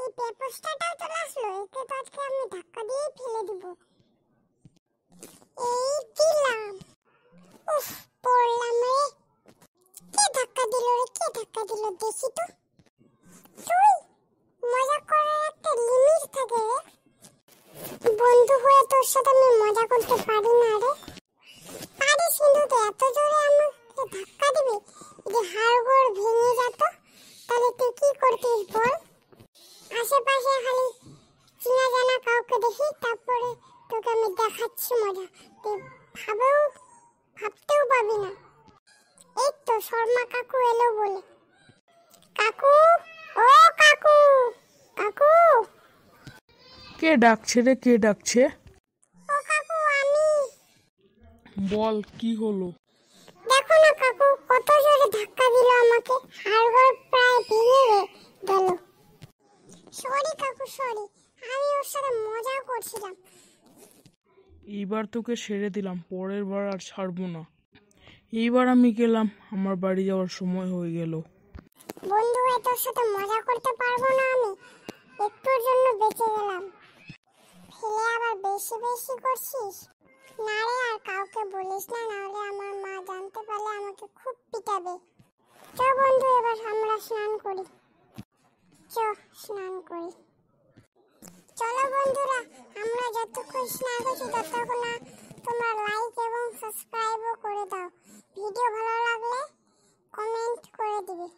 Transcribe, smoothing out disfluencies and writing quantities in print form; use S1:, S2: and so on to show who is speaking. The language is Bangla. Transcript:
S1: এই পেপোস্টাটাও চলে আসলো, একে তো আজকে আমি ধাক্কা দিয়ে ফেলে দিব। এই দিলাম, উফ পড়লাম রে। কে ধাক্কা দিল রে, কে ধাক্কা দিল দেখি তো। তুই মজা করার একটা লিমিট থাকে রে, বন্ধু হয়ে তোর সাথে আমি মজা করতে পারি না রে। পারিস কিন্তু তো এত জোরে আমাকে ধাক্কা দিবি, যদি হাড়গোড় ভেঙে যেত তাহলে তুই কি করতিস বল। আশেপাশে খালি চিনা জানা কাউকে দেখি তারপরে তোকে আমি দেখাচ্ছি মজা, তুই ভাবতেও পাবি না। এই তো শর্মা কাকু এলো বলে। কাকু, ও কাকু, কাকু।
S2: কে ডাকছে রে, কে ডাকছে?
S1: ও কাকু আমি।
S2: বল কি হলো?
S1: দেখো না কাকু কত জোরে ধাক্কা দিল আমাকে, হাড়গোড় প্রায় ভেঙে গেল। সরি কাকু সরি, আমি ওর সাথে মজা করছিলাম।
S2: এইবার তোকে ছেড়ে দিলাম, পরের বার আর ছাড়বো না। এইবার আমি গেলাম, আমার বাড়ি যাওয়ার সময় হয়ে গেল।
S1: বন্ধু হয়ে তোর সাথে মজা করতে পারবো না আমি, একটুর জন্য বেঁচে গেলাম। ফেলে আবার বেশি বেশি করছিস না রে, আর কাউকে বলিস না, নাহলে আমার মা জানতে পারলে আমাকে খুব পিটাবে। চ বন্ধু এবার আমরা স্নান করি, চ স্নান করি। চলো বন্ধুরা, আমরা যতক্ষণ স্নান করছি ততক্ষণ তোমরা লাইক এবং সাবস্ক্রাইবও করে দাও। ভিডিও ভালো লাগলে কমেন্ট করে দিবে।